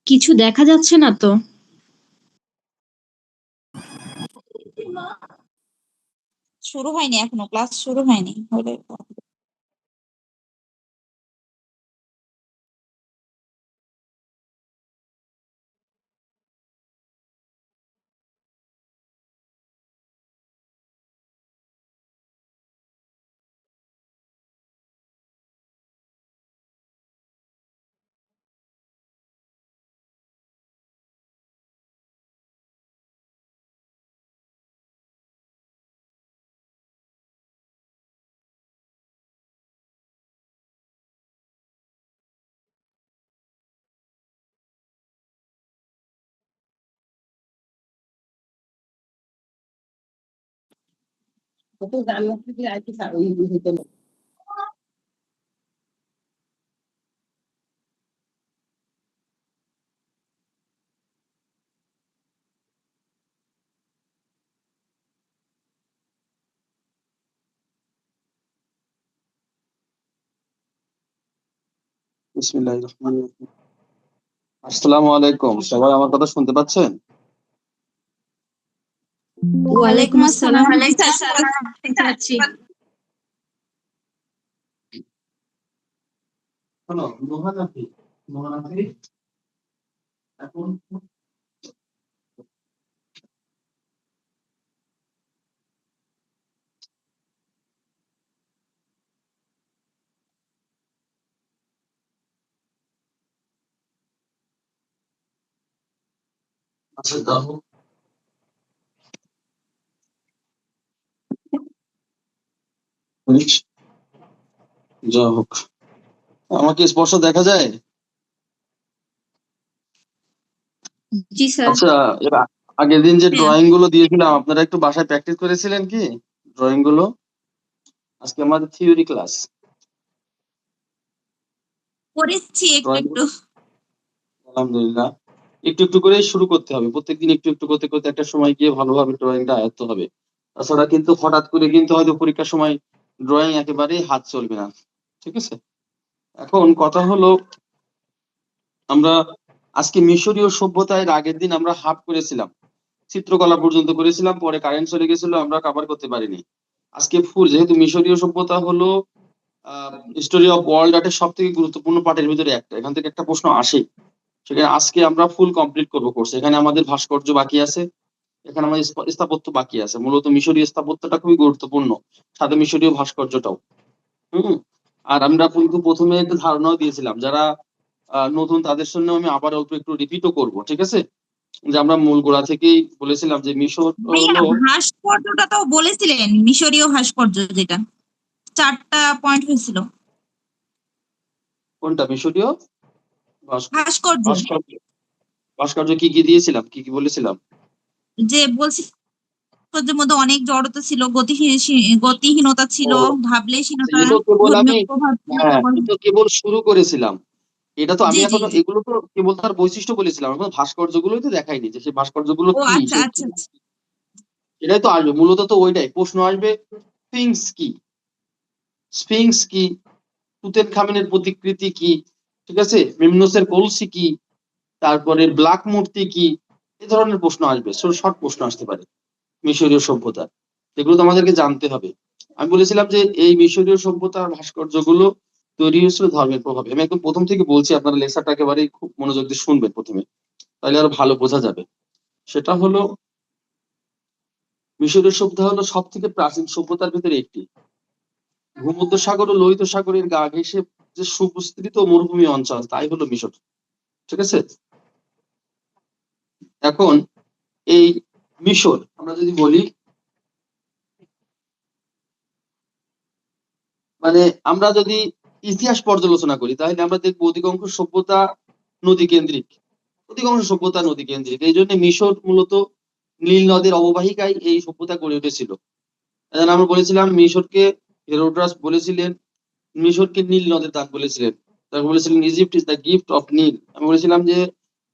কিছু দেখা যাচ্ছে না তো। শুরু হয়নি এখনো, ক্লাস শুরু হয়নি হলে বিসমিল্লাহির রহমানির রহিম। আসসালামু আলাইকুম, সবাই আমার কথা শুনতে পাচ্ছেন? ওয়ালাইকুম আসসালাম। শুনতে পাচ্ছি। শোনো, মহানাফি এখন আচ্ছা যাও যা হোক, আমাকে স্পষ্ট দেখা যায়? জি স্যার। আচ্ছা, এর আগের দিন যে হ্যাঁ। ড্রয়িং গুলো দিয়েছিলাম আপনারা একটু বাসায় প্র্যাকটিস করেছিলেন কি ড্রয়িং গুলো? আজকে আমাদের থিওরি ক্লাস। করেছি একটু ড্রয়িং একটু। আলহামদুলিল্লাহ, একটু একটু করে শুরু করতে হবে। প্রত্যেকদিন একটু একটু করতে করতে একটা সময় গিয়ে ভালোভাবে ড্রয়িংটা আয়ত্ত হবে। তাছাড়া কিন্তু হঠাৎ করে কিন্তু হয়তো পরীক্ষার সময় ড্রয়িং একেবারেই হাত চলবে না, ঠিক আছে? এখন কথা হলো, আমরা আজকে মিশরীয় সভ্যতায় আগের দিন আমরা হাফ করেছিলাম, চিত্রকলা পর্যন্ত করেছিলাম, পরে কারেন্ট চলে গেছিল, আমরা কভার করতে পারিনি। আজকে ফুল, যেহেতু মিশরীয় সভ্যতা হলো হিস্টোরি অফ ওয়ার্ল্ড আর্টের সব থেকে গুরুত্বপূর্ণ পার্টের ভিতরে একটা, এখান থেকে একটা প্রশ্ন আসে, সেখানে আজকে আমরা ফুল কমপ্লিট করবো কোর্স। এখানে আমাদের ভাস্কর্য বাকি আছে, এখানে আমাদের স্থাপত্য বাকি আছে। মূলত মিশরীয় স্থাপত্যটা খুবই গুরুত্বপূর্ণ, সাথে মিশরীয় ভাস্কর্যটাও। আর আমরা কিন্তু প্রথমে একটা ধারণাও দিয়েছিলাম, যারা নতুন তাদের জন্য আমি আবার অল্প একটু রিপিটও করব, ঠিক আছে? যে আমরা মূল গোড়া থেকেই বলেছিলাম যে মিশর ভাইয়া হলো ভাস্কর্যটা তো বলেছিলেন, মিশরীয় ভাস্কর্য যেটা 4টা পয়েন্ট হয়েছিল। কোনটা মিশরীয় ভাস্কর্য ভাস্কর্য? ভাস্কর্য কি কি দিয়েছিলাম, কি কি বলেছিলাম? যে বলছি, ভাস্কর্যের মধ্যে অনেক জড়তা ছিল, গতিহীনতা ছিল, ও আচ্ছা, ভাবলেশীলতা, এগুলো কেবল আমি, ধর্মীয় প্রভাব ছিল হ্যাঁ কেবল। এটা কেবল শুরু করেছিলাম। এটা তো আমি জি জি এখনো, জি। এগুলো তো কেবল তার বৈশিষ্ট্য বলেছিলাম, এখন ভাস্কর্য গুলোই তো দেখাইনি যে সেই ভাস্কর্যগুলো ও কি, আচ্ছা আচ্ছা আচ্ছা। এটাই তো আসবে। মূলত তো ওইটাই প্রশ্ন আসবে, স্ফিংস কি, স্ফিংস কি, তুতেনখামেনের প্রতিকৃতি কি, ঠিক আছে, মেমনোসের কলসি কি, তারপরে ব্ল্যাক মূর্তি কি, এই ধরনের প্রশ্ন আসবে, শর্ট প্রশ্ন আসতে পারে মিশরীয় সভ্যতা, এগুলো তো আমাদেরকে জানতে হবে। আমি বলেছিলাম যে এই মিশরীয় সভ্যতার ভাস্কর্যগুলো তৈরি হয়েছিল ধর্মের প্রভাবে। আমি একদম প্রথম থেকে বলছি, আপনারা লেকচারটা একেবারে খুব মনোযোগ দিয়ে শুনবেন প্রথমে, তাহলে আরো ভালো বোঝা যাবে। সেটা হলো, মিশরীয় সভ্যতা হলো সব থেকে প্রাচীন সভ্যতার ভিতরে একটি। ভূমধ্যসাগর ও লোহিত সাগরের গা ঘেঁষে যে সুবিস্তৃত মরুভূমি অঞ্চল, তাই হলো মিশর, ঠিক আছে? এখন এই মিশর আমরা যদি বলি, মানে আমরা যদি ইতিহাস পর্যালোচনা করি তাহলে আমরা দেখবো অধিকাংশ সভ্যতা নদী কেন্দ্রিক, অধিকাংশ সভ্যতা নদী কেন্দ্রিক। এই জন্য মিশর মূলত নীল নদের অববাহিকায় এই সভ্যতা গড়ে উঠেছিল। আমরা বলেছিলাম মিশরকে, হেরোড্রাস বলেছিলেন মিশরকে নীল নদের দান বলেছিলেন। তারপর বলেছিলেন Egypt is the gift of Nile. আমি বলেছিলাম যে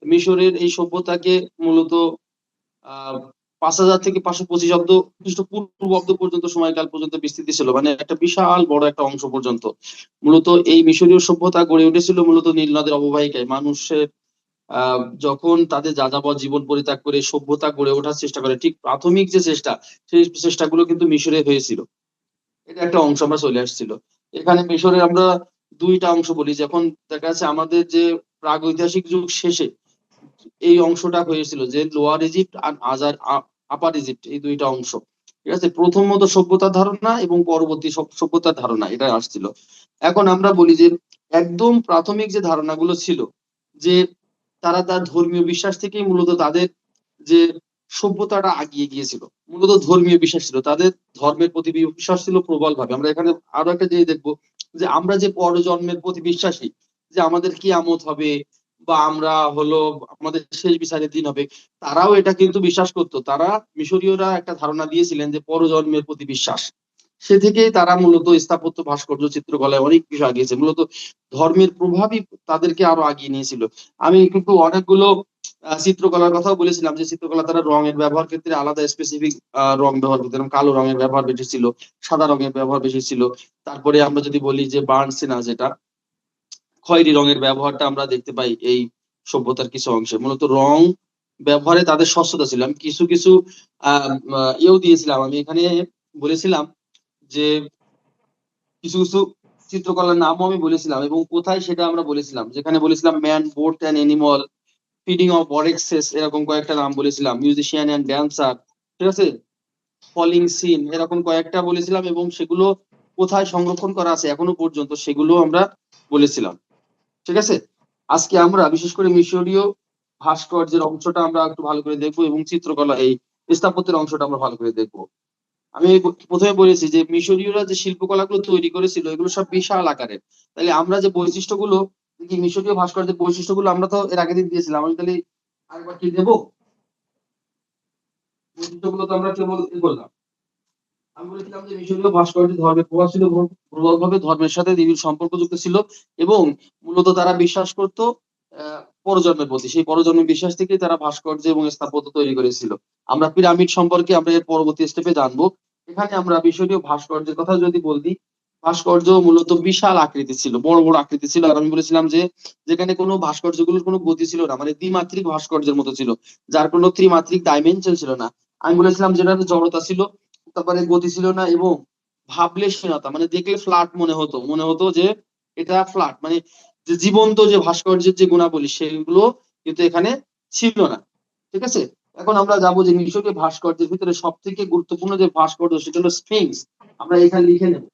মিশরের এই সভ্যতাকে মূলত 5000 থেকে 525 অব্দ খ্রিস্টপূর্বাব্দ পর্যন্ত সময়কাল পর্যন্ত বিস্তৃতি ছিল, মানে একটা বিশাল বড় একটা অংশ পর্যন্ত। মূলত এই মিশরীয় সভ্যতা গড়ে উঠেছিল মূলত নীল নদের অববাহিকায়। মানুষের যখন তাদের যাযাবর জীবন পরিত্যাগ করে সভ্যতা গড়ে ওঠার চেষ্টা করে, ঠিক প্রাথমিক যে চেষ্টা, সেই চেষ্টাগুলো কিন্তু মিশরে হয়েছিল। এটা একটা অংশ আমরা চলে আসছিল। এখানে মিশরে আমরা দুইটা অংশ বলি, যখন দেখা যাচ্ছে আমাদের যে প্রাগৈতিহাসিক যুগ শেষে এই অংশটা হয়েছিল যে লোয়ার ইজিপ্ট আর আপার ইজিপ্ট, এই দুইটা অংশ। ঠিক আছে, প্রথমত সভ্যতার ধারণা এবং পরবর্তী সভ্যতার ধারণা এটা আসছিল। এখন আমরা বলি যে একদম প্রাথমিক যে ধারণাগুলো ছিল, যে তারা তার ধর্মীয় বিশ্বাস থেকেই মূলত তাদের যে সভ্যতাটা আগিয়ে গিয়েছিল, মূলত ধর্মীয় বিশ্বাস ছিল, তাদের ধর্মের প্রতি বিশ্বাস ছিল প্রবল ভাবে। আমরা এখানে আরো একটা জিনিস দেখবো, যে আমরা যে পরজন্মের প্রতি বিশ্বাসী, যে আমাদের কিয়ামত হবে বা আমরা হলো আমাদের শেষ বিচারের দিন হবে, তারাও এটা কিন্তু বিশ্বাস করতো। তারা মিশরীয়রা একটা ধারণা দিয়েছিলেন যে পরজন্মের প্রতি বিশ্বাস, সে থেকেই তারা মূলত স্থাপত্য, ভাস্কর্য, চিত্রকলায় অনেক কিছু আগিয়েছে। মূলত ধর্মের প্রভাবই তাদেরকে আরো আগিয়ে নিয়েছিল। আমি কিন্তু অনেকগুলো চিত্রকলার কথাও বলেছিলাম, যে চিত্রকলা তারা রঙের ব্যবহার ক্ষেত্রে আলাদা স্পেসিফিক রং ব্যবহার করতো, যেমন কালো রঙের ব্যবহার বেশি ছিল, সাদা রঙের ব্যবহার বেশি ছিল। তারপরে আমরা যদি বলি যে বার্ন সিনা, যেটা খয়েরি রঙের ব্যবহারটা আমরা দেখতে পাই এই সভ্যতার কিছু অংশে। মূলত রং ব্যবহারে তাদের স্বচ্ছতা ছিল। আমি কিছু কিছু ইয়েও দিয়েছিলাম, আমি এখানে বলেছিলাম যে কিছু কিছু চিত্রকলার নামও আমি বলেছিলাম, এবং কোথায় সেটা আমরা বলেছিলাম, যেখানে বলেছিলাম man, boat and animal, feeding of বরেক্সেস, এরকম কয়েকটা নাম বলেছিলাম, মিউজিশিয়ান অ্যান্ড ড্যান্সার, ঠিক আছে, ফলিং সিন, এরকম কয়েকটা বলেছিলাম, এবং সেগুলো কোথায় সংরক্ষণ করা আছে এখনো পর্যন্ত সেগুলো আমরা বলেছিলাম। ঠিক আছে, আজকে আমরা বিশেষ করে মিশরীয় ভাস্কর্যের অংশটা আমরা একটু ভালো করে দেখবো, এবং চিত্রকলা এই স্থাপত্যের অংশটা আমরা ভালো করে দেখবো। আমি প্রথমে বলেছি যে মিশরীয়রা যে শিল্পকলাগুলো তৈরি করেছিল এগুলো সব বিশাল আকারের। তাহলে আমরা যে বৈশিষ্ট্যগুলো, কি মিশরীয় ভাস্কর্যের বৈশিষ্ট্যগুলো আমরা তো এর আগের দিন দিয়েছিলাম, আমি তাহলে আরেকবার কি দেবো? বৈশিষ্ট্যগুলো তো আমরা কেবল করলাম। আমি বলেছিলাম যে মিশরীয় ভাস্কর্যের ধর্মের প্রভাব ছিল, প্রবলভাবে ধর্মের সাথে নিবিড় সম্পর্কযুক্ত ছিল, এবং মূলত তারা বিশ্বাস করত পরজন্মের প্রতি। সেই পরজন্মের বিশ্বাস থেকেই তারা ভাস্কর্য এবং স্থাপত্য তৈরি করেছিল। আমরা পিরামিড সম্পর্কে আমরা এর পরবর্তী স্টেপে জানবো। এখানে আমরা মিশরীয় ভাস্কর্যের কথা যদি বলি, ভাস্কর্য মূলত বিশাল আকৃতি ছিল, বড় বড় আকৃতি ছিল। আর আমি বলেছিলাম যে যেখানে কোনো ভাস্কর্যগুলোর কোনো গতি ছিল না, মানে দ্বিমাত্রিক ভাস্কর্যের মতো ছিল, যার কোনো ত্রিমাত্রিক ডাইমেনশন ছিল না। আমি বলেছিলাম যেটাতে জড়তা ছিল, তারপরে গতি ছিল না, এবং ভাবলেশীনতা, মানে দেখলে ফ্ল্যাট মনে হতো যে এটা ফ্ল্যাট, মানে যে জীবন্ত যে ভাস্কর্যের যে গুণাবলী সেগুলো কিন্তু এখানে ছিল না। ঠিক আছে, এখন আমরা যাবো যে মিশরীয় ভাস্কর্যের ভিতরে সব থেকে গুরুত্বপূর্ণ যে ভাস্কর্য সেটা হলো স্ফিংস। আমরা এখানে লিখে নেব,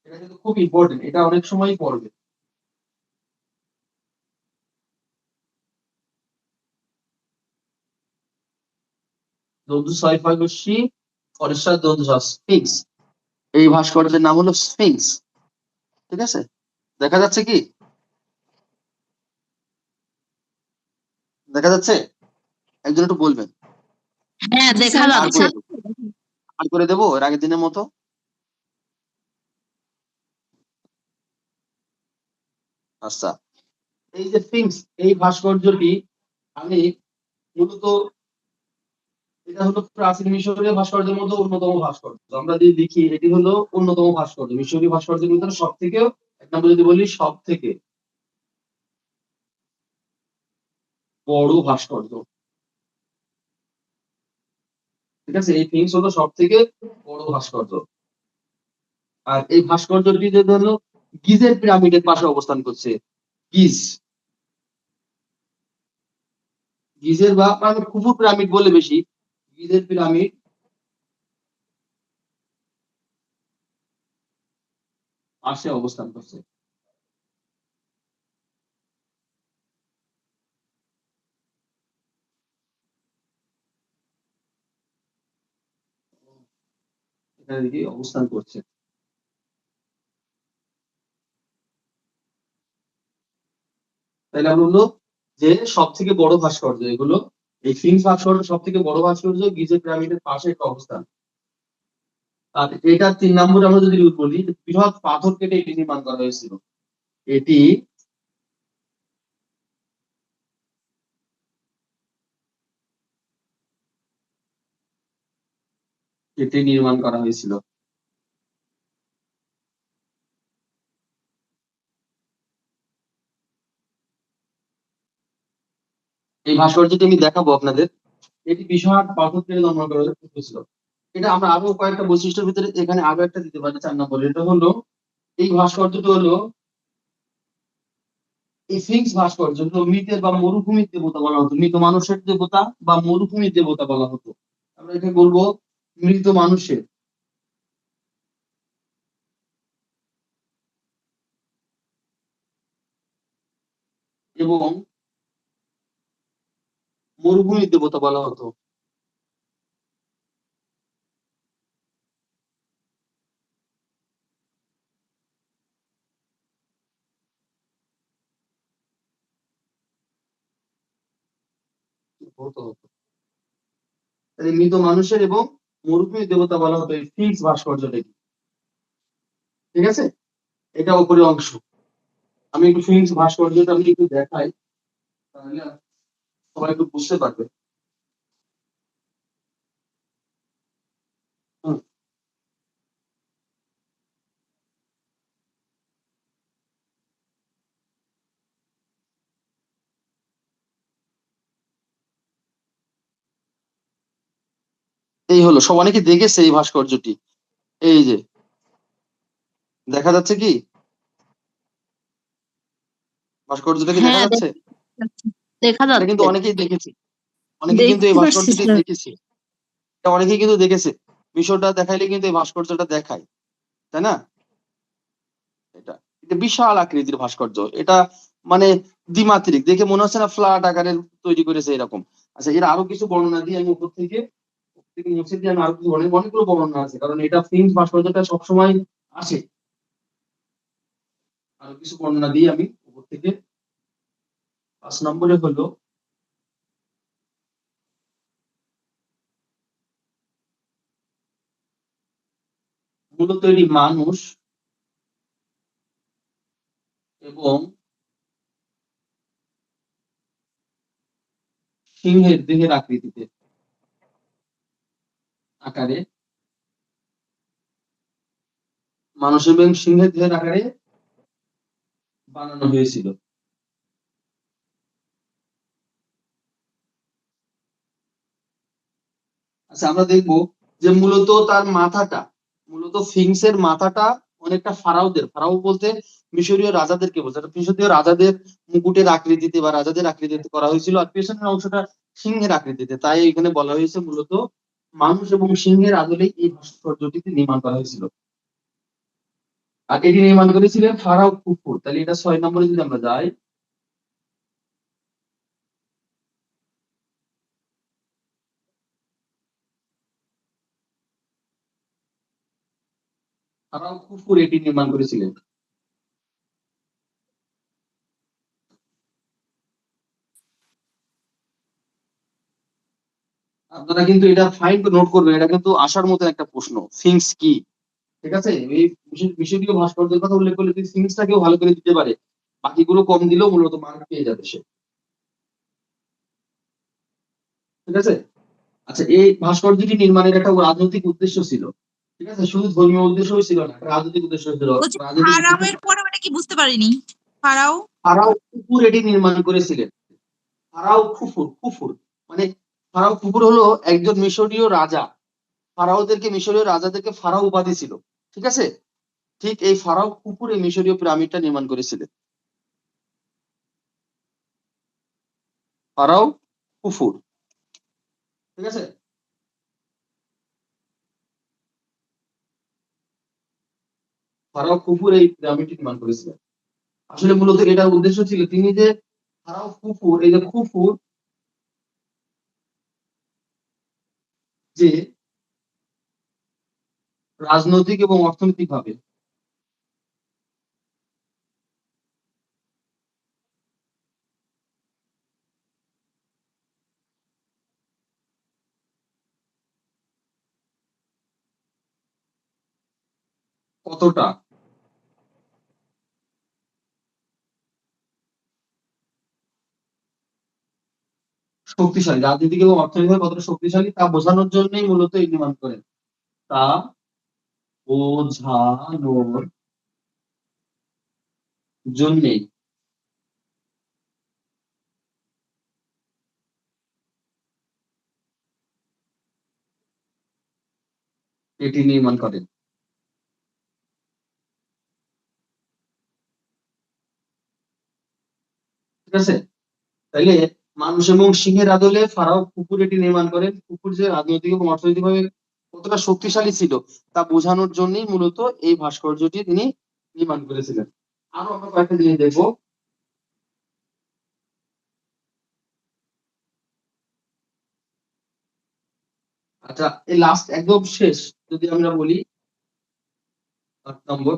এটা কিন্তু খুব ইম্পর্টেন্ট, এটা অনেক সময়ই পড়বে। দন্তু ছয় পরিষ্কার দন্তু স্ফিংস, এই ভাস্কর্যের নাম হলো স্ফিংস। ঠিক আছে, দেখা যাচ্ছে কি? দেখা যাচ্ছে? একজন একটু বলবেন। হ্যাঁ, দেখা স্যার, আর যাচ্ছে। করে আর করে দেবো এর আগের দিনের মতো? আচ্ছা, এই যে স্ফিংস, এই ভাস্কর্যটি আমি মূলত, এটা হলো প্রাচীন মিশরীয় ভাস্কর্যের মধ্যে অন্যতম ভাস্কর্য। আমরা যদি দেখি এটি হলো অন্যতম ভাস্কর্য মিশরীয় ভাস্কর্যের ভিতরে সব থেকে, এক নম্বর যদি বলি সব থেকে বড় ভাস্কর্য। ঠিক আছে, এই স্ফিংস হলো সব থেকে বড় ভাস্কর্য। আর এই ভাস্কর্যটি যে হলো গিজের পিরামিডের পাশে অবস্থান করছে। গিজ, গিজের বা আমরা খুফু পিরামিড বলে বেশি, গিজের পিরামিড পাশে অবস্থান করছে। এখানে দেখি অবস্থান করছে। তাহলে আমরা বললো যে সব থেকে বড় ভাস্কর্য এগুলো, এই স্ফিংস ভাস্কর্য সব থেকে বড় ভাস্কর্য, গিজের পিরামিডের পাশে একটা অবস্থান। আর এটা 3 নম্বরে আমরা যদি বলি, বৃহৎ পাথর কেটে এটি নির্মাণ করা হয়েছিল। এটি কেটে নির্মাণ করা হয়েছিল। এই ভাস্কর্যটি আমি দেখাবো আপনাদের। এটি বিশাল পাথর থেকে নির্মাণ করা হয়েছিল। এটা আমরা আরো কয়েকটা বৈশিষ্ট্যের ভিতরে এখানে আরো একটা দিতে পারি 4 নম্বরে। এটা হলো এই ভাস্কর্যটি হলো এই স্ফিংস ভাস্কর্য, যেগুলো মৃতের বা মরুভূমির দেবতা বলা হতো, মৃত মানুষের দেবতা বা মরুভূমির দেবতা বলা হতো। আমরা এখানে বলবো মৃত মানুষের এবং মরুভূমির দেবতা বলা হতো। হতো হতো। তাহলে মৃত মানুষের এবং মরুভূমির দেবতা বলা হতো এই স্ফিংস ভাস্কর্যটাকে। ঠিক আছে, এটা উপরের অংশ। আমি একটু স্ফিংস ভাস্কর্যটা আমি একটু দেখাই, তাহলে সবাই একটু বুঝতে পারবে। হুম, এই হলো, সব অনেকে দেখেছে এই ভাস্কর্যটি। এই যে দেখা যাচ্ছে কি ভাস্কর্যটা কি দেখা হ্যাঁ, যাচ্ছে? দেখা এটা কিন্তু যাচ্ছে। অনেকেই দেখেছে, অনেকে কিন্তু এই দেখতে পারছি ভাস্কর্যটি স্যার। দেখেছে। এটা অনেকেই কিন্তু দেখেছে। বিষয়টা দেখাইলে কিন্তু এই ভাস্কর্যটা দেখায়, তাই না? এটা এটা বিশাল আকৃতির ভাস্কর্য। এটা মানে দ্বিমাত্রিক, দেখে মনে হচ্ছে না ফ্ল্যাট আকারের তৈরি করেছে এরকম। আচ্ছা, এর আরো কিছু বর্ণনা দিয়ে আমি উপর থেকে মুছে দিয়ে আমি আরো কিছু অনেকগুলো বর্ণনা আছে, কারণ এটা ফিল্ম ভাস্কর্যটা সবসময় আসে। আরো কিছু বর্ণনা দিয়ে আমি উপর থেকে 5 নম্বরে হলো মূলত এটি মানুষ এবং সিংহের দেহের আকৃতিতে আকারে, মানুষ এবং সিংহের দেহের আকারে বানানো হয়েছিল। আচ্ছা, আমরা দেখবো যে মূলত তার মাথাটা, মূলত ফিংসের মাথাটা অনেকটা ফারাওদের, ফারাও বলতে মিশরীয় রাজাদেরকে বলছে, এটা মিশরীয় রাজাদের মুকুটের আকৃতিতে বা রাজাদের আকৃতিতে করা হয়েছিল, আর পেছনের অংশটা সিংহের আকৃতিতে। তাই এখানে বলা হয়েছে মূলত মানুষ এবং সিংহের আদলে এই ভাস্কর্যটিতে নির্মাণ করা হয়েছিল। আর এটি নির্মাণ করেছিলেন ফারাও খুফু। তাহলে এটা 6 নম্বরে যদি আমরা যাই, ফারাও খুফু এটি নির্মাণ করেছিলেন। আপনারা কিন্তু এটা ফাইন নোট করবেন, এটা কিন্তু আসার মতো একটা প্রশ্ন, স্ফিংস কি। ঠিক আছে, এই মিশরীয় ভাস্কর্যের কথা উল্লেখ করলে যদি স্ফিংসটাকেও ভালো করে দিতে পারে, বাকিগুলো কম দিলেও মূলত মার্ক পেয়ে যাবে সে। ঠিক আছে। আচ্ছা, এই ভাস্কর্যটি নির্মাণের একটা রাজনৈতিক উদ্দেশ্য ছিল। ঠিক আছে, শুধু ধর্মীয় উদ্দেশ্যই ছিল না, একটা রাজনৈতিক উদ্দেশ্য ছিল। বলছি রাজনৈতিক উদ্দেশ্য, ফারাওয়ের পরে ওটা কি বুঝতে পারিনি। ফারাও ফারাও কুফুর এটি নির্মাণ করেছিলেন। ফারাও খুফুর, খুফুর মানে ফারাও খুফুর হলো একজন মিশরীয় রাজা। ফারাওদেরকে, মিশরীয় রাজাদেরকে ফারাও উপাধি ছিল। ঠিক আছে, ঠিক এই ফারাও খুফুর এই মিশরীয় পিরামিডটা নির্মাণ করেছিলেন। ফারাও খুফুর। ঠিক আছে, ফারাও খুফুর এই পিরামিডটি নির্মাণ করেছিলেন। আসলে মূলত এটার উদ্দেশ্য ছিল তিনি যে ফারাও খুফুর, এই যে খুফুর যে রাজনৈতিক এবং অর্থনৈতিক ভাবে কতটা শক্তিশালী, রাজনৈতিক এবং অর্থনৈতিকভাবে কতটা শক্তিশালী তা বোঝানোর জন্যই মূলত এই নির্মাণ করেন। তা বোঝানোর জন্যেই এটি নির্মাণ করেন। ঠিক আছে, তাইলে মানুষ এবং সিংহের আদলে ফারাও কুকুর এটি নির্মাণ করেন। কুকুর যে রাজনৈতিক এবং অর্থনৈতিকভাবে কতটা শক্তিশালী ছিল তা বোঝানোর জন্যই মূলত এই ভাস্কর্যটি তিনি নির্মাণ করেছিলেন। আরো আমরা কয়েকটা জিনিস দেখবো। আচ্ছা, এই লাস্ট একদম শেষ যদি আমরা বলি 8 নম্বর,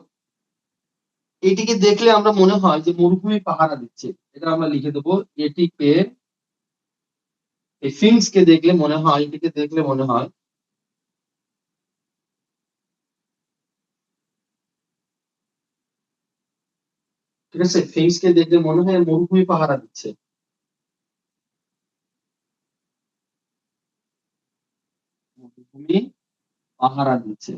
এটিকে দেখলে আমরা মনে হয় যে মরুভূমি পাহারা দিচ্ছে, এটা আমরা লিখে দেবো। এটিকে, এই ফিংস কে দেখলে মনে হয়, এটিকে দেখলে মনে হয় ঠিক আছে, ফিংস কে দেখলে মনে হয় মরুভূমি পাহারা দিচ্ছে। মরুভূমি পাহারা দিচ্ছে।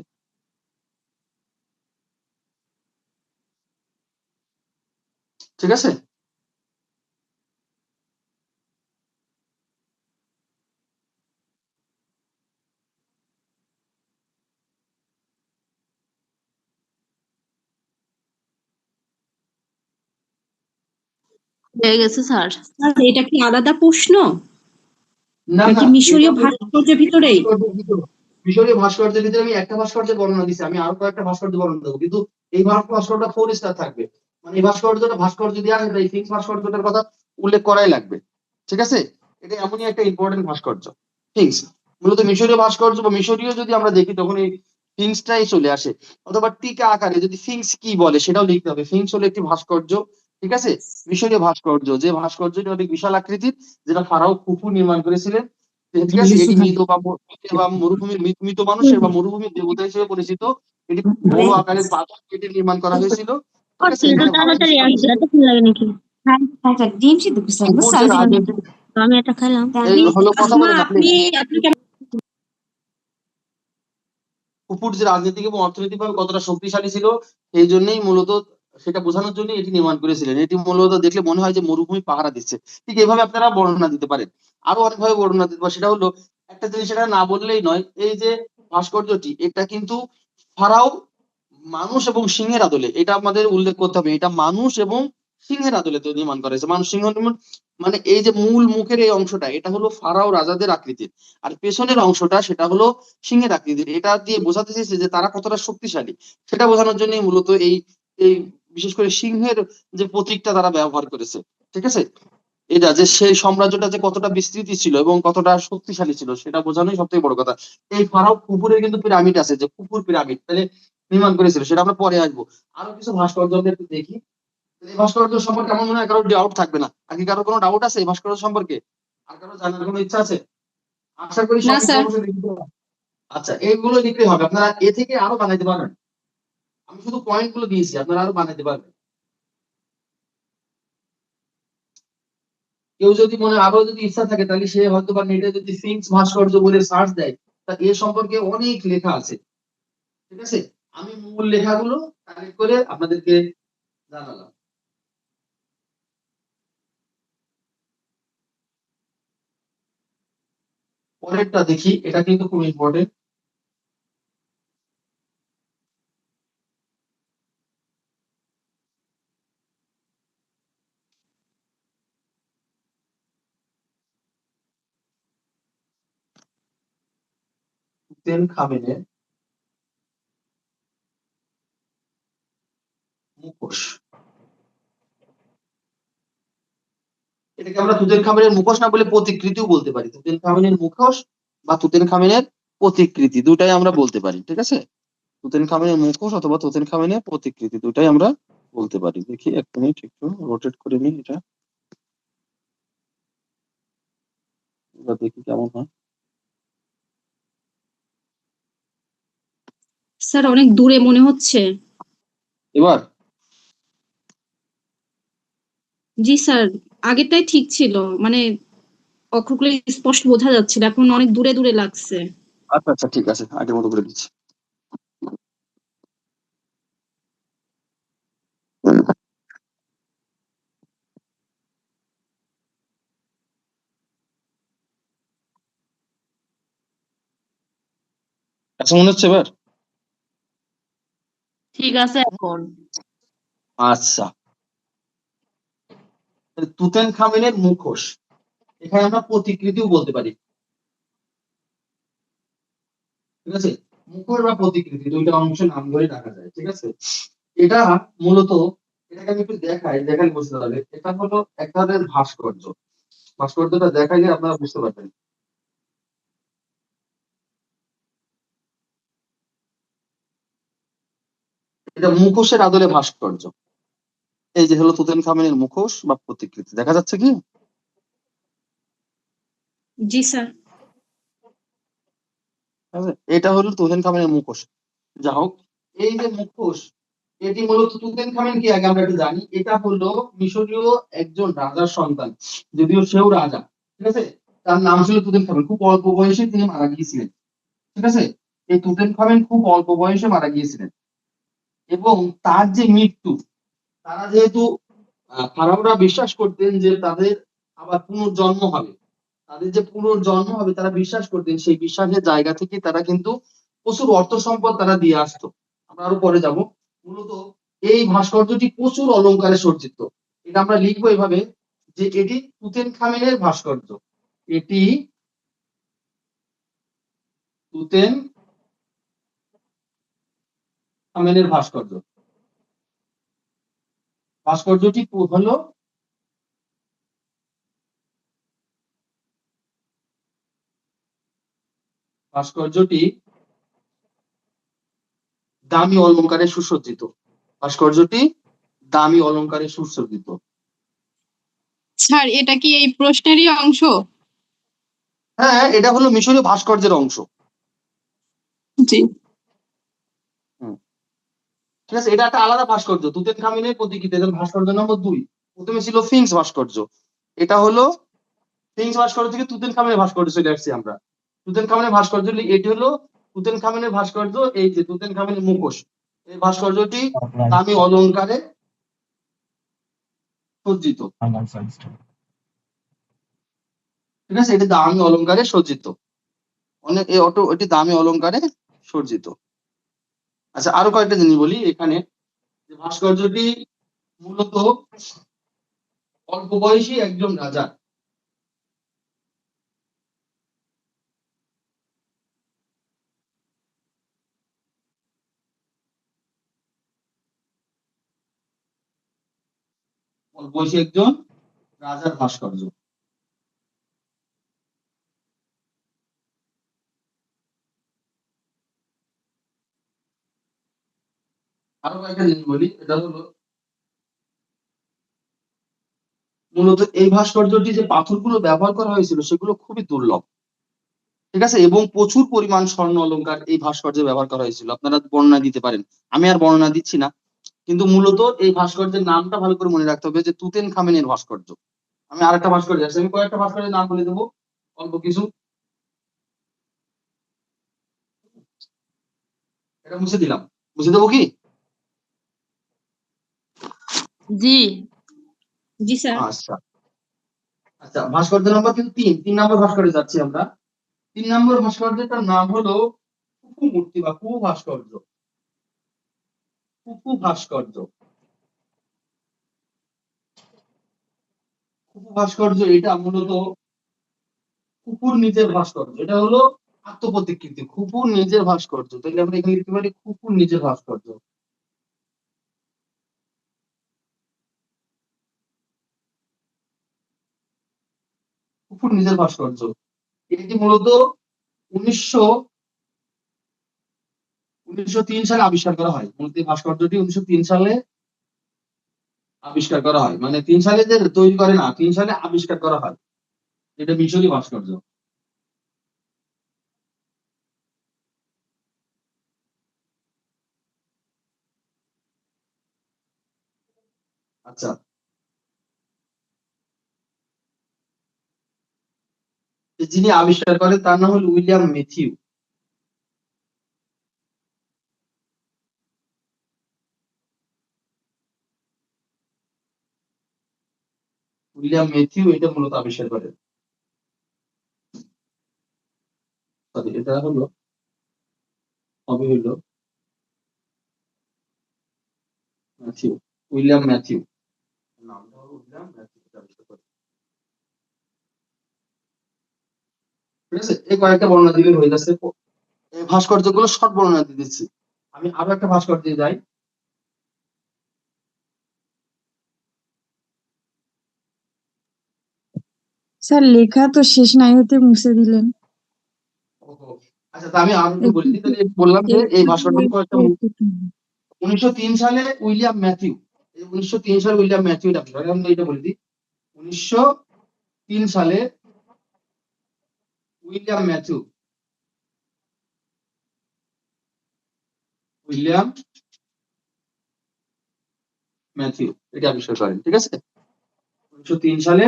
ঠিক আছে, হয়ে গেছে স্যার। স্যার, এটা কি আলাদা প্রশ্ন না নাকি না, মিশরীয় এটা হলো ভাস্কর্যের ভিতরেই? ভাস্কর্যের ভিতরে। মিশরীয় ভাস্কর্যের ভিতরে আমি একটা ভাস্কর্যের বর্ণনা দিচ্ছি, আমি আরো কয়েকটা ভাস্কর্য বর্ণনা দেবো, কিন্তু এই ভাস্কর্যটা 4 স্টার থাকবে। মানে এই ভাস্কর্য দিয়ে আসবে, এই ফিংস ভাস্কর্যটার কথা উল্লেখ করাই লাগবে। ঠিক আছে, এটা এমনই একটা ইম্পর্টেন্ট ভাস্কর্য ফিংস। মূলত মিশরীয় ভাস্কর্য বা মিশরীয় যদি আমরা দেখি তখন এই ফিংসটাই চলে আসে। অথবা টিকা আকারে যদি ফিংস কি বলে সেটাও লিখতে হবে। ফিংস হলো একটি ভাস্কর্য, ঠিক আছে, মিশরীয় ভাস্কর্য, যে ভাস্কর্যটি অনেক বিশাল আকৃতির, যেটা ফারাও খুফু নির্মাণ করেছিলেন। ঠিক আছে, এটি মৃত বা বা মরুভূমির মৃত মানুষের বা মরুভূমির দেবতা হিসেবে পরিচিত। এটি বড় আকারের পাথর কেটে নির্মাণ করা হয়েছিল। ঠিক আছে, এখানে ভালো তাড়াতাড়ি জিনিস আসবে, এতক্ষণ লাগে নাকি? হ্যাঁ হ্যাঁ, ডিম সিদ্ধ করছে কুকুর বুঝছো যে আমি যেটা রাজনীতি, তো আমি এটা খাইলাম। এই হলো কথা আসমা, বলেন আপনি। আপনি আপনি কেমন? কুকুর যে রাজনৈতিক এবং অর্থনৈতিকভাবে কতটা শক্তিশালী ছিল এই জন্যই মূলত, সেটা বোঝানোর জন্য এটি নির্মাণ করেছিলেন। এটি মূলত দেখলে মনে হয় যে মরুভূমি পাহারা দিচ্ছে। ঠিক এভাবে আপনারা বর্ণনা দিতে পারেন, আরো অনেকভাবে বর্ণনা দিতে পারেন। সেটা হলো, একটা জিনিস এটা না বললেই নয়, এই যে ভাস্কর্যটি, এটা কিন্তু ফারাও মানুষ এবং সিংহের আদলে, এটা আমাদের উল্লেখ করতে হবে, এটা মানুষ এবং সিংহের আদলে তো নির্মাণ করা হয়েছে। মানুষ সিংহ মানে এই যে মূল মুখের এই অংশটা, এটা হলো ফারাও রাজাদের আকৃতির, আর পেছনের অংশটা সেটা হলো সিংহের আকৃতির। এটা দিয়ে বোঝাতে চেয়েছে যে তারা কতটা শক্তিশালী, সেটা বোঝানোর জন্যই মূলত এই এই বিশেষ করে সিংহের যে প্রতীকটা তারা ব্যবহার করেছে। ঠিক আছে, এটা যে সেই সাম্রাজ্যটা যে কতটা বিস্তৃতি ছিল এবং কতটা শক্তিশালী ছিল সেটা বোঝানোই সব থেকে বড় কথা। এই ফারাও কুফুরের কিন্তু পিরামিড আছে, যে কুফুর পিরামিড তাহলে নির্মাণ করেছিল, সেটা আমরা পরে আসবো। আরো কিছু ভাস্কর্য আমরা একটু দেখি। এই ভাস্কর্য সম্পর্কে আমার মনে হয় কারো ডাউট থাকবে না। আর কি কারো কোনো ডাউট আছে এই ভাস্কর্য সম্পর্কে? আর কারো জানার কোনো ইচ্ছা আছে? আশা করি না সবকিছু স্যার। অবশ্যই লিখতে হবে। আচ্ছা, এইগুলো লিখতে হবে, আপনারা এ থেকে আরো বানাইতে পারবেন। আমি শুধু পয়েন্ট গুলো দিয়েছি, আপনারা আরো বানাইতে পারবেন। কেউ যদি মনে আরো যদি ইচ্ছা থাকে তাহলে সে হয়তো বা নেটে যদি ফিংস ভাস্কর্য বলে সার্চ দেয়, তা এ সম্পর্কে অনেক লেখা আছে। ঠিক আছে, আমি মূল লেখাগুলো কালেক্ট করে আপনাদেরকে জানালাম। পরেরটা দেখি, এটা কিন্তু খুব ইম্পর্টেন্ট। তুতেন খামেনের মুখোশ, এটাকে আমরা তুতেন খামেনের মুখোশ না বলে প্রতিকৃতিও বলতে পারি। তুতেন খামেনের মুখোশ বা তুতেন খামেনের প্রতিকৃতি, দুটাই আমরা বলতে পারি। ঠিক আছে, তুতেন খামেনের মুখোশ অথবা তুতেন খামেনের প্রতিকৃতি, দুটাই আমরা বলতে পারি। দেখি এক মিনিট, একটু রোটেট করে নিই এটা, এবার দেখি কেমন হয়। স্যার, অনেক দূরে মনে হচ্ছে। এবার জি স্যার, আগেরটাই ঠিক ছিল, মানে অক্ষরগুলো স্পষ্ট বোঝা যাচ্ছিল, এখন অনেক দূরে দূরে লাগছে। আচ্ছা আচ্ছা, ঠিক আছে, আগের মতো করে দিচ্ছি। আচ্ছা, মনে হচ্ছে এবার? ঠিক আছে এখন। আচ্ছা, তুতেনখামেনের মুখোশ, এখানে আমরা প্রতিকৃতিও বলতে পারি, ঠিক আছে? মুখোশ বা প্রতিকৃতি দুইটা অংশ নাম ধরে রাখা যায়, ঠিক আছে? এটা মূলত, এটাকে আমি একটু দেখাই, দেখালে বুঝতে পারবে। এটা হলো এক ধরনের ভাস্কর্য, ভাস্কর্যটা দেখাইলে আপনারা বুঝতে পারবেন। এটা মুখোশের আদলে ভাস্কর্য। এই যে হলো তুতেনখামেনের মুখোশ বা প্রতিকৃতি, দেখা যাচ্ছে কি? জি স্যার। এটা হলো তুতেনখামেনের মুখোশ। যা হোক, এই যে মুখোশ, এটি মূলত তুতেনখামেন কি আগে আমরা একটু জানি। এটা হলো মিশরীয় একজন রাজার সন্তান, যদিও সেও রাজা, ঠিক আছে? তার নাম ছিল তুতেনখামেন। খুব অল্প বয়সে তিনি মারা গিয়েছিলেন, ঠিক আছে? এই তুতেনখামেন খুব অল্প বয়সে মারা গিয়েছিলেন, এবং তার যে মৃত্যু, তারা যেহেতু ফারাওরা বিশ্বাস করতেন যে তাদের আবার পুনর্জন্ম হবে, তাদের যে পুনর্জন্ম হবে তারা বিশ্বাস করতেন, সেই বিশ্বাসের জায়গা থেকে তারা কিন্তু প্রচুর অর্থ সম্পদ তারা দিয়ে আসতো। আমরা আরো পরে যাব। মূলত এই ভাস্কর্যটি প্রচুর অলংকারে সজ্জিত। এটা আমরা লিখবো এভাবে যে এটি তুতেনখামেনের ভাস্কর্য। এটি তুতেনখামেনের ভাস্কর্য। ভাস্কর্যটি হলো ভাস্কর্যটি দামি অলংকারে সুসজ্জিত। ভাস্কর্যটি দামি অলংকারে সুসজ্জিত। স্যার এটা কি এই প্রশ্নেরই অংশ? হ্যাঁ, এটা হলো মিশরীয় ভাস্কর্যের অংশ। জি। ঠিক আছে, এটা একটা আলাদা ভাস্কর্য। তুতেনখামেনের প্রতিকৃতি, ভাস্কর্য নম্বর 2। প্রথমে ছিল স্ফিংস ভাস্কর্য। এটা হলো স্ফিংস ভাস্কর্য থেকে তুতেনখামেনের ভাস্কর্য চলে আসছি আমরা। তুতেনখামেনের ভাস্কর্য, এটি হলো তুতেনখামেনের ভাস্কর্য। এই যে তুতেনখামেনের মুখোশ, এই ভাস্কর্যটি দামি অলংকারে সজ্জিত, ঠিক আছে? এটি দামি অলংকারে সজ্জিত, অনেক এটি দামি অলংকারে সজ্জিত। আচ্ছা, আরো কয়েকটা জিনিস বলি এখানে, যে ভাস্কর্যটি মূলত অল্প বয়সী একজন রাজা, অল্প বয়সী একজন রাজার ভাস্কর্য। আরো কয়েকটা জিনিস বলি, এটা হলো মূলত এই ভাস্কর্যটি যে পাথরগুলো ব্যবহার করা হয়েছিল সেগুলো খুবই দুর্লভ, ঠিক আছে? এবং প্রচুর পরিমাণ স্বর্ণ অলংকার এই ভাস্কর্যে ব্যবহার করা হয়েছিল। আপনারা বর্ণনা দিতে পারেন, আমি আর বর্ণনা দিচ্ছি না। কিন্তু মূলত এই ভাস্কর্যের নামটা ভালো করে মনে রাখতে হবে, যে তুতেনখামেনের ভাস্কর্য। আমি আরেকটা ভাস্কর্য আছে, আমি কয়েকটা ভাস্কর্যের নাম বলে দেবো অল্প কিছু। এটা মুছে দিলাম, মুছে দেবো কি? জি। জি স্যার। আচ্ছা আচ্ছা, ভাস্কর্য নম্বর কিন্তু 3 নম্বর ভাস্কর্যে যাচ্ছি আমরা। 3 নম্বর ভাস্কর্যটার নাম হলো খুফু মূর্তি বা খুফু ভাস্কর্য। খুফু ভাস্কর্য, খুফু ভাস্কর্য, এটা মূলত খুফুর নিজের ভাস্কর্য। এটা হলো আত্মপ্রতিকৃতি, খুফুর নিজের ভাস্কর্য। তাহলে আমরা এখানে লিখতে পারি খুফুর নিজের ভাস্কর্য। খুফুর নিজের ভাস্কর্য, এটি মূলত 1903 সালে আবিষ্কার করা হয়। মূলত এই ভাস্কর্যটি 1903 সালে আবিষ্কার করা হয়, মানে 3 সালে যে তৈরি করে না, 3 সালে আবিষ্কার করা হয়। এটা মিশরীয় ভাস্কর্য। আচ্ছা, যিনি আবিষ্কার করেন তার নাম হলো উইলিয়াম ম্যাথিউ। উইলিয়াম ম্যাথিউ এটা মূলত আবিষ্কার করেন। সরি, এটা হলো হবে হলো ম্যাথিউ, উইলিয়াম ম্যাথিউ, নামটা হলো উইলিয়াম ম্যাথিউ, এটা আবিষ্কার করেন। ঠিক আছে, এই কয়েকটা বর্ণনা দিলে হয়ে যাচ্ছে। এই ভাস্কর্যগুলো শর্ট বর্ণনা দিয়ে দিচ্ছি। আমি আরো একটা ভাস্কর্য যাই। স্যার লেখা তো শেষ নাই হতে মুছে দিলেন। ওহো, আচ্ছা, তা আমি আরো একটু বলি দিই। তাহলে বললাম যে এই ভাস্কর্যগুলো কয়েকটা 1903 সালে উইলিয়াম ম্যাথিউ, এই 1903 সালে উইলিয়াম ম্যাথিউ এটা আবিষ্কার করেন। আমি এটা বলে দিই, 1903 সালে উইলিয়াম ম্যাথিউ, উইলিয়াম ম্যাথিউ এটা আবিষ্কার করেন। ঠিক আছে, 1903 সালে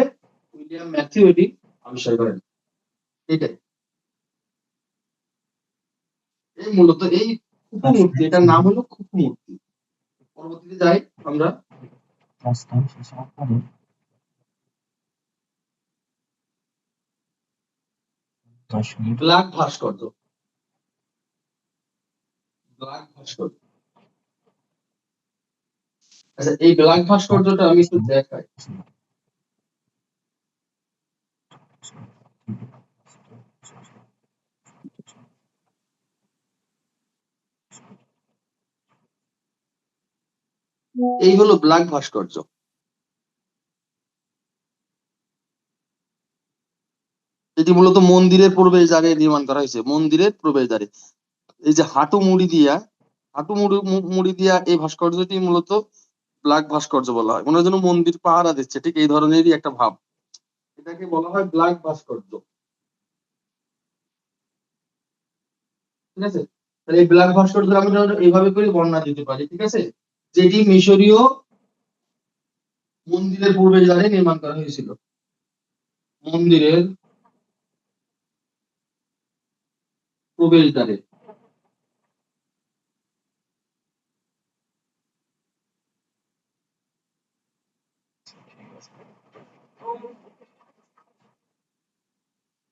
উইলিয়াম ম্যাথিউ এটি আবিষ্কার করেন। এটাই, এই মূলত এই খুপু মূর্তি, এটার নাম হলো খুপু মূর্তি। পরবর্তীতে যাই আমরা। ব্ল্যাক ভাস্কর্য, ব্ল্যাক ভাস্কর্য। আচ্ছা, এই ব্ল্যাক ভাস্কর্যটা আমি একটু দেখাই। এই হলো ব্ল্যাক ভাস্কর্য। এটি মূলত মন্দিরের প্রবেশদ্বারে নির্মাণ করা হয়েছে, মন্দিরের প্রবেশদ্বারে। এই যে হাঁটু মুড়ি দিয়া এই ভাস্কর্যটি মূলত ব্ল্যাক ভাস্কর্য বলা হয়। মনে হয় যেন মন্দির পাহারা দিচ্ছে, ঠিক এই ধরনেরই একটা ভাব। এটাকে বলা হয় ব্ল্যাক ভাস্কর্য। ঠিক আছে, তাহলে এই ব্ল্যাক ভাস্কর্য আমরা এইভাবে করে বর্ণনা দিতে পারি। ঠিক আছে, যেটি মিশরীয় মন্দিরের প্রবেশদ্বারে নির্মাণ করা হয়েছিল, মন্দিরের প্রবেশদ্বারে।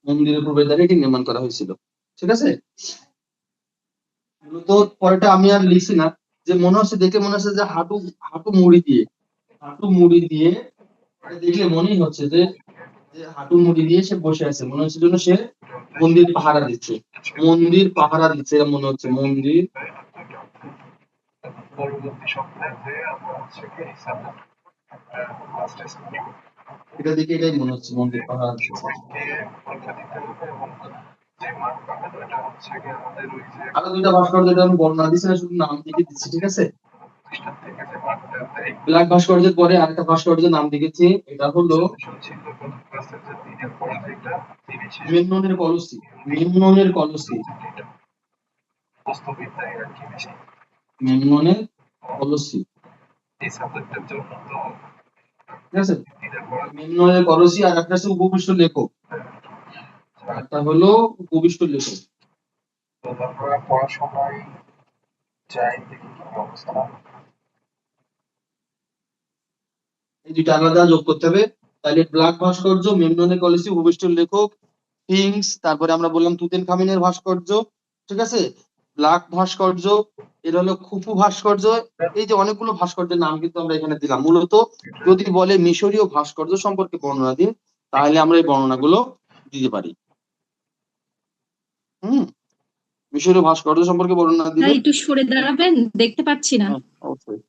মন্দিরের প্রবেশদ্বারে এটি নির্মাণ করা হয়েছিল। ঠিক আছে, মূলত পরেটা আমি আর লিখছি না, যে মনে হচ্ছে, দেখে মনে হচ্ছে যে হাঁটু হাঁটু মুড়ি দিয়ে, হাঁটু মুড়ি দিয়ে, এটা দেখলে মনেই হচ্ছে যে যে হাঁটু মুড়ি দিয়ে সে বসে আছে। মনে হচ্ছে যেন সে মন্দির পাহারা দিচ্ছে, মন্দির পাহারা দিচ্ছে, এরকম মনে হচ্ছে। মন্দির এটা দেখে এটাই মনে হচ্ছে, মন্দির পাহারা দিচ্ছে। আরো দুইটা ভাস্কর্য যেটা আমি বর্ণনা দিচ্ছি না, শুধু নাম লিখে দিচ্ছি। ঠিক আছে, ব্ল্যাক ভাস্কর্যের পরে আরেকটা ভাস্কর্যের নাম লিখেছি, এটা হলো মেমননের কলসি, মেমননের কলসি, মেমননের কলসি। ঠিক আছে, মেমননের কলসি। আর একটা হচ্ছে উপবিষ্ট লেখক, একটা হলো উপবিষ্ট লেখক। এই দুইটা আলাদা যোগ করতে হবে। তাহলে ব্ল্যাক ভাস্কর্য, মেমননের কলসি, উপবিষ্ট লেখক, থিংস, তারপরে আমরা বললাম তুতেনখামেনের ভাস্কর্য। ঠিক আছে, ব্ল্যাক ভাস্কর্য, এর হলো খুফু ভাস্কর্য। এই যে অনেকগুলো ভাস্কর্যের নাম কিন্তু আমরা এখানে দিলাম। মূলত যদি বলে মিশরীয় ভাস্কর্য সম্পর্কে বর্ণনা দিন, তাহলে আমরা এই বর্ণনাগুলো দিতে পারি। মিশরীয় ভাস্কর্য সম্পর্কে বর্ণনা দিলে একটু সরে দাঁড়াবেন, দেখতে পাচ্ছি না। অবশ্যই।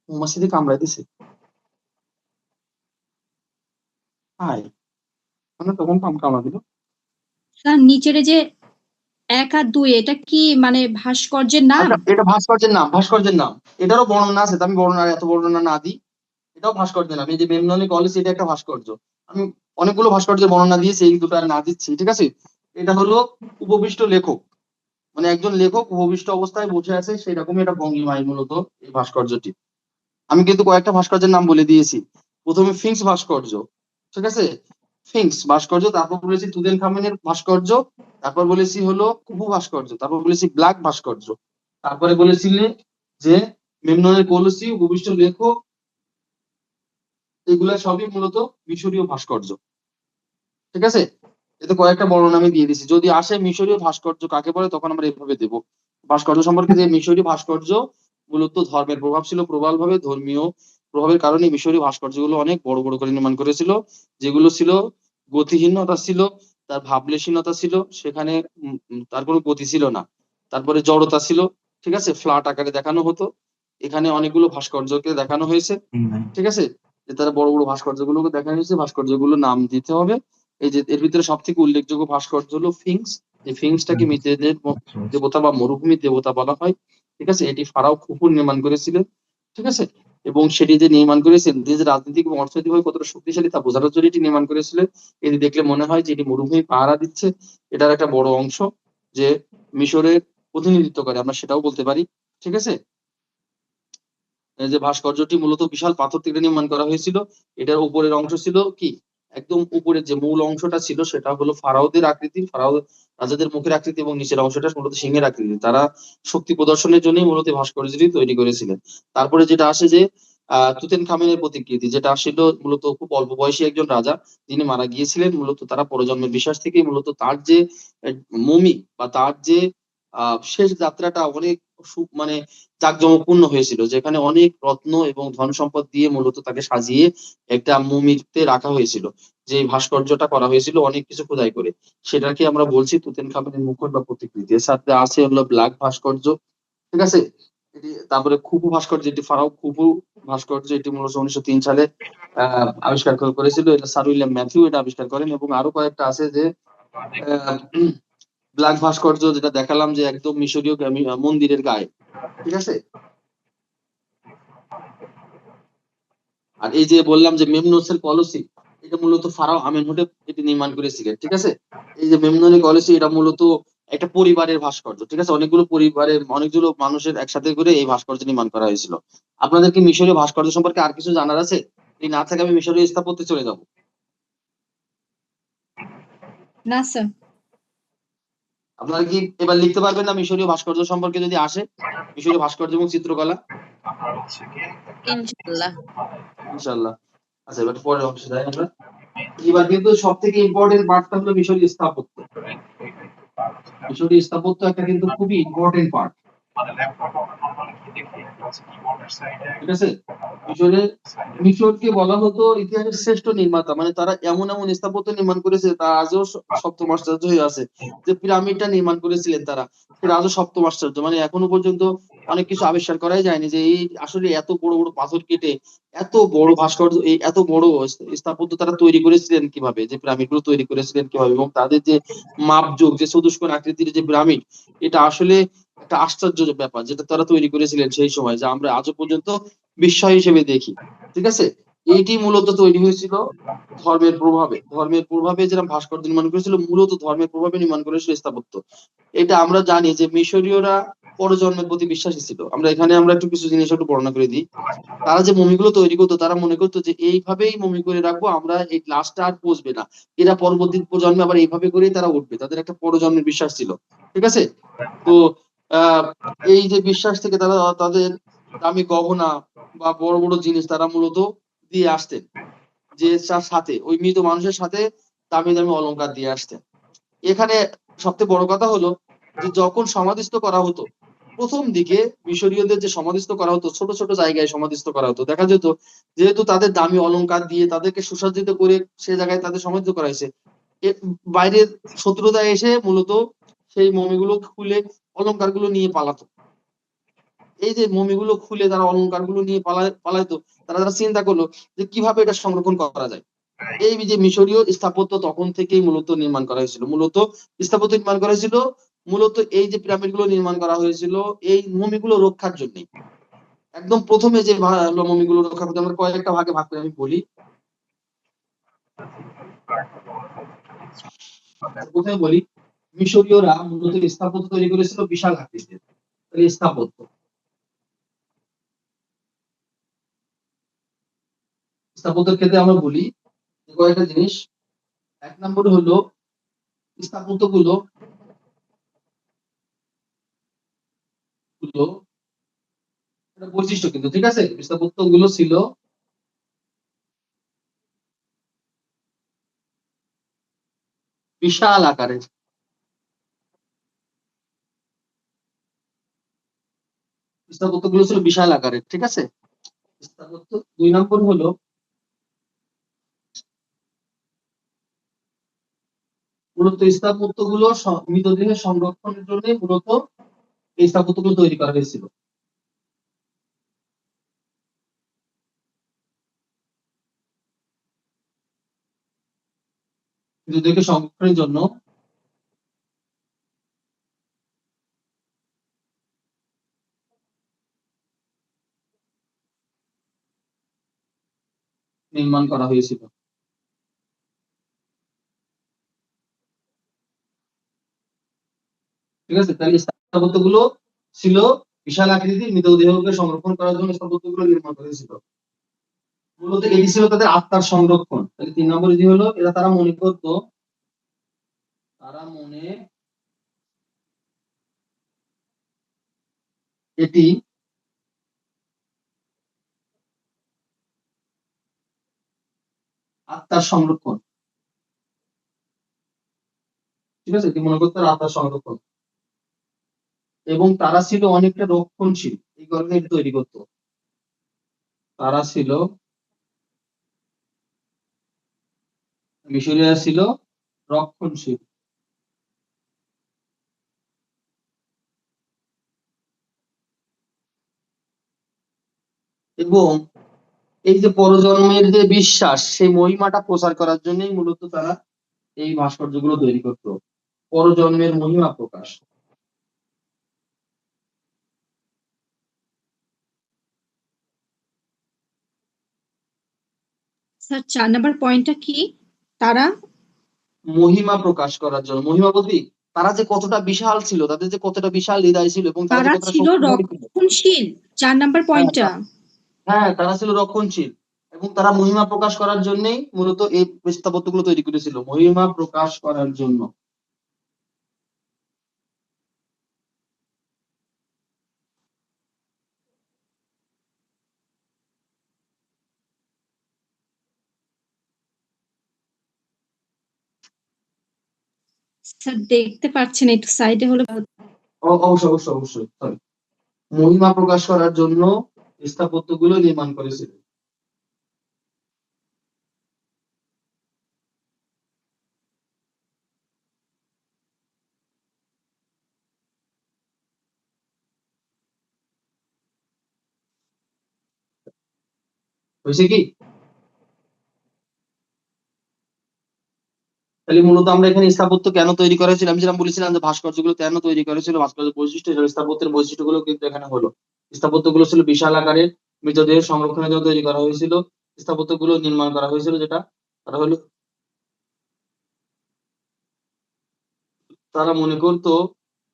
মসজিদে কামড়াই দিছে, হাই, মানে তখন কামড়া দিল। স্যার নিচের যে 1 আর 2, এটা কি মানে ভাস্কর্যের নাম? আচ্ছা, এটা ভাস্কর্যের নাম, ভাস্কর্যের নাম। এটারও বর্ণনা আছে, আমি বর্ণনা এত বর্ণনা না দিই। এটাও ভাস্কর্যের নাম। এই যে মেমননের কলসি, এটা একটা ভাস্কর্য। আমি অনেকগুলো ভাস্কর্যের বর্ণনা দিয়েছি, এই দুটো আর না দিচ্ছি। ঠিক আছে, এটা হলো উপবিষ্ট লেখক, মানে একজন লেখক উপবিষ্ট অবস্থায় বসে আছে, সেরকমই একটা ভঙ্গিমায় মূলত এই ভাস্কর্যটি। আমি কিন্তু কয়েকটা ভাস্কর্যের নাম বলে দিয়েছি। প্রথমে ফিংস ভাস্কর্য, ঠিক আছে, ফিংস ভাস্কর্য, তারপর বলেছি তুতেনখামেনের ভাস্কর্য, তারপর বলেছি হলো খুফু ভাস্কর্য, তারপর বলেছি ব্ল্যাক ভাস্কর্য, তারপরে বলেছিলে যে মেমননের কলসি, উপবিষ্ট লেখক, এগুলা সবই মূলত মিশরীয় ভাস্কর্য। ঠিক আছে, এতে কয়েকটা বর্ণনা আমি দিয়ে দিচ্ছি। যদি আসে মিশরীয় ভাস্কর্য কাকে বলে, তখন আমরা এভাবে দেবো। ভাস্কর্য সম্পর্কে যে মিশরীয় ভাস্কর্য মূলত ধর্মের প্রভাব ছিল প্রবলভাবে, ধর্মীয় প্রভাবের কারণে মিশরীয় ভাস্কর্যগুলো অনেক বড় বড় করে নির্মাণ করেছিল, যেগুলো ছিল গতিহীনতা ছিল, তার ভাবলেশীনতা ছিল, সেখানে তার কোনো গতি ছিল না। তারপরে জড়তা ছিল, ঠিক আছে, ফ্ল্যাট আকারে দেখানো হতো। এখানে অনেকগুলো ভাস্কর্যকে দেখানো হয়েছে, ঠিক আছে, যে তারা বড় বড় ভাস্কর্যগুলোকে দেখানো হয়েছে, ভাস্কর্যগুলো নাম দিতে হবে। এই যে এর ভিতরে সব থেকে উল্লেখযোগ্য ভাস্কর্য হলো ফিংস। এই ফিংসটাকে মৃতদের দেবতা বা মরুভূমির দেবতা বলা হয়, ঠিক আছে। এটি ফারাও খুফু নির্মাণ করেছিলেন, ঠিক আছে। এবং সেটি যে নির্মাণ করেছেন, যে রাজনৈতিক এবং অর্থনৈতিকভাবে কতটা শক্তিশালী তা বোঝানোর জন্য এটি নির্মাণ করেছিলেন। এটি দেখলে মনে হয় যে এটি মরুভূমি পাহারা দিচ্ছে, এটার একটা বড় অংশ যে মিশরের প্রতিনিধিত্ব করে, আমরা সেটাও বলতে পারি, ঠিক আছে। এই যে ভাস্কর্যটি মূলত বিশাল পাথর থেকে নির্মাণ করা হয়েছিল। এটার উপরের অংশ ছিল কি, একদম উপরের যে মূল অংশটা ছিল সেটা হলো ফারাওদের আকৃতির, ফারাও রাজাদের মুখের আকৃতি, এবং নিচের অংশটা মূলত সিংহের আকৃতি। তারা শক্তি প্রদর্শনের জন্যই মূলত এই ভাস্কর্যটি তৈরি করেছিলেন। তারপরে যেটা আসে যে তুতেনখামেনের প্রতিকৃতি, যেটা আসছিল মূলত খুব অল্প বয়সী একজন রাজা, যিনি মারা গিয়েছিলেন। মূলত তারা পরজন্মের বিশ্বাস থেকে মূলত তার যে মমি বা তার যে শেষ যাত্রাটা অনেক মানে জাঁকজমকপূর্ণ হয়েছিল, যেখানে অনেক রত্ন এবং ধন সম্পদ দিয়ে মূলত তাকে সাজিয়ে একটা মমিতে রাখা হয়েছিল। যে ভাস্কর্যটা করা হয়েছিল অনেক কিছু খোদাই করে, সেটাকে আমরা বলছি তুতেনখামেনের মুকুট বা প্রতিকৃতি। এর সাথে আছে হলো ব্ল্যাক ভাস্কর্য, ঠিক আছে। তারপরে খুফু ভাস্কর্য, যেটি ফারাও খুফু ভাস্কর্য, এটি মূলত 1903 সালে আবিষ্কার করেছিল। এটা স্যার উইলিয়াম ম্যাথিউ এটা আবিষ্কার করেন। এবং আরো কয়েকটা আছে যে ব্ল্যাক ভাস্কর্য, যেটা দেখালাম যে একদম মিশরীয় মন্দিরের গায়ে, ঠিক আছে। আর এই যে বললাম যে মেমনোসের কলসি, এটা মূলত ফারাও আমেনহোটেপ এটি নির্মাণ করেছিলেন, ঠিক আছে। এই যে মেমনোনের কলসি, এটা মূলত একটা পরিবারের ভাস্কর্য, ঠিক আছে। অনেকগুলো পরিবারের অনেকগুলো মানুষের একসাথে করে এই ভাস্কর্য নির্মাণ করা হয়েছিল। আপনাদের কি মিশরীয় ভাস্কর্য সম্পর্কে আর কিছু জানার আছে? যদি না থাকে আমি মিশরীয় স্থাপত্যে চলে যাব। না স্যার। আপনারা কি এবার লিখতে পারবেন না মিশরীয় ভাস্কর্য সম্পর্কে যদি আসে, মিশরীয় ভাস্কর্য এবং চিত্রকলা? ইনশাল্লাহ। ইনশাআল্লাহ। আচ্ছা, এবার পরের অংশে যাই আমরা। এবার কিন্তু সব থেকে ইম্পর্টেন্ট পার্টটা হলো মিশরীয় স্থাপত্য। মিশরীয় স্থাপত্য একটা কিন্তু খুবই ইম্পর্টেন্ট পার্ট, ঠিক আছে। মিশরকে বলা হতো ইতিহাসের শ্রেষ্ঠ নির্মাতা, মানে তারা এমন এমন স্থাপত্য নির্মাণ করেছে তা আজও সপ্তম আশ্চর্য হয়ে আছে। যে পিরামিডটা নির্মাণ করেছিলেন তারা, সেটা আজও সপ্তম আশ্চর্য, মানে এখনো পর্যন্ত অনেক কিছু আবিষ্কার করাই যায়নি যে এই আসলে এত বড় বড় পাথর কেটে এত বড় ভাস্কর্য, এই এত বড় স্থাপত্য তারা তৈরি করেছিলেন কিভাবে, যে পিরামিড গুলো তৈরি করেছিলেন কিভাবে, এবং তাদের যে মাপযোগ, যে চতুষ্কোণ আকৃতির যে পিরামিড, এটা আসলে একটা আশ্চর্য ব্যাপার, যেটা তারা তৈরি করেছিলেন সেই সময়, যা আমরা আজও পর্যন্ত বিস্ময় হিসেবে দেখি, ঠিক আছে। এইটি মূলত তৈরি হয়েছিল ধর্মের প্রভাবে। ধর্মের প্রভাবে যারা ভাস্কর্য নির্মাণ করেছিল, মূলত ধর্মের প্রভাবে নির্মাণ করেছিল স্থাপত্য। এটা আমরা জানি যে মিশরীয়রা পরজন্মের প্রতি বিশ্বাসী ছিল। আমরা একটু কিছু জিনিস একটু বর্ণনা করে দিই। তারা যে মমিগুলো তৈরি করতো, তারা মনে করতো যে এইভাবেই মমি করে রাখবো আমরা, এই লাশটা আর পচবে না, এরা পরবর্তী প্রজন্মে আবার এইভাবে করেই তারা উঠবে, তাদের একটা পরজন্মের বিশ্বাস ছিল, ঠিক আছে। তো আহ এই যে বিশ্বাস থেকে তারা তাদের দামি গহনা বা বড় বড় জিনিস তারা মূলত দিয়ে আসতেন, যে তার সাথে ওই মৃত মানুষের সাথে দামি দামি অলংকার দিয়ে আসতেন। এখানে সবচেয়ে বড় কথা হলো যে যখন সমাধিস্থ করা হতো, প্রথম দিকে মিশরীয়দের যে সমাধিস্থ করা হতো ছোট ছোট জায়গায় সমাধিস্থ করা হতো, দেখা যেত যেহেতু তাদের দামি অলংকার দিয়ে তাদেরকে সুসজ্জিত করে সে জায়গায় তাদের সমাধিস্থ করা হয়েছে, বাইরের শত্রুরা এসে মূলত সেই মমিগুলো খুলে অলংকার গুলো নিয়ে পালাতো। এই যে মমিগুলো খুলে তারা অলংকার গুলো নিয়ে পালাইতো, তারা চিন্তা করলো যে কিভাবে এটা সংরক্ষণ করা যায়। এই যে মিশরীয় স্থাপত্য তখন থেকেই মূলত নির্মাণ করা হয়েছিল, মূলত এই যে পিরামিড গুলো নির্মাণ করা হয়েছিল এই মমিগুলো রক্ষার জন্য। একদম প্রথমে যে মমিগুলো রক্ষা করতে, আমরা কয়েকটা ভাগে ভাগ করে আমি বলি। প্রথমে বলি, মিশরীয়রা মূলত স্থাপত্য তৈরি করেছিল বিশাল আকৃতির স্থাপত্য। স্থাপত্যের ক্ষেত্রে আমরা বলি কয়েকটা জিনিস। এক নম্বর হলো স্থাপত্য গুলো বৈশিষ্ট্য, কিন্তু ঠিক আছে, স্থাপত্য গুলো ছিল বিশাল আকারের, স্থাপত্যগুলো ছিল বিশাল আকারের, ঠিক আছে। স্থাপত্য 2 নম্বর হলো মূলত স্থাপত্যগুলো মৃতদেহের সংরক্ষণের জন্য মূলত এই স্থাপত্যগুলো তৈরি করা হয়েছিল। মৃতদেহকে সংরক্ষণের জন্য নির্মাণ করা হয়েছিল। ঠিক আছে, তাহলে স্থাপত্যগুলো ছিল বিশাল আকৃতির, মৃতদেহকে সংরক্ষণ করার জন্য স্থাপত্যগুলো নির্মাণ করা হয়েছিল। মূলত এটি ছিল তাদের আত্মার সংরক্ষণ। তাহলে 3 নম্বরে যে হলো তারা মনে করত, এটি আত্মার সংরক্ষণ। ঠিক আছে, এটি মনে করতো আত্মার সংরক্ষণ, এবং তারা ছিল অনেকটা রক্ষণশীল, এই কারণে এটি তৈরি করতো। তারা ছিল, মিশরীয়রা ছিল রক্ষণশীল, এবং এই যে পরজন্মের যে বিশ্বাস, সেই মহিমাটা প্রচার করার জন্যই মূলত তারা এই ভাস্কর্যগুলো তৈরি করত। পরজন্মের মহিমা প্রকাশ। স্যার 4 নাম্বার পয়েন্টটা কি? তারা মহিমা প্রকাশ করার জন্য। মহিমা বলতে তারা যে কতটা বিশাল ছিল, তাদের যে কতটা বিশাল হৃদয় ছিল, এবং তারা যে তারা কতটা ছিল শক্তিশালী ছিল। রক্ষণশীল, 4 নাম্বার পয়েন্টটা। হ্যাঁ, তারা ছিল রক্ষণশীল, এবং তারা মহিমা প্রকাশ করার জন্যই মূলত এই স্থাপত্যগুলো তৈরি করেছিল, মহিমা প্রকাশ করার জন্য। স্যার দেখতে পাচ্ছেন, একটু সাইডে হলে ভালো। অবশ্যই অবশ্যই অবশ্যই, সরি। মহিমা প্রকাশ করার জন্য স্থাপত্যগুলো নির্মাণ করেছিল। হয়েছে কি? তাহলে মূলত আমরা এখানে স্থাপত্য কেন তৈরি করা হয়েছিল, আমি যেরকম বলেছিলাম যে ভাস্কর্যগুলো কেন তৈরি করা হয়েছিল, ভাস্কর্য বৈশিষ্ট্য হিসেবে স্থাপত্যের বৈশিষ্ট্যগুলো কিন্তু এখানে হলো। স্থাপত্যগুলো ছিল বিশাল আকারের, মৃতদেহ সংরক্ষণের জন্য তৈরি করা হয়েছিল। স্থাপত্যগুলো নির্মাণ করা হয়েছিল যেটা তারা হলো, তারা মনে করতো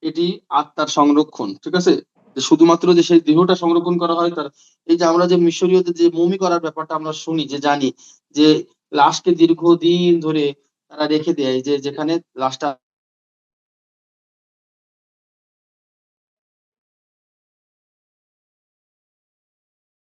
এটি আত্মার সংরক্ষণ। ঠিক আছে, যে শুধুমাত্র যে সেই দেহটা সংরক্ষণ করা হয় তার, এই যে আমরা যে মিশরীয়দের যে মমি করার ব্যাপারটা আমরা শুনি, যে জানি যে লাশকে দীর্ঘদিন ধরে তারা রেখে দেয়, যে যেখানে লাশটা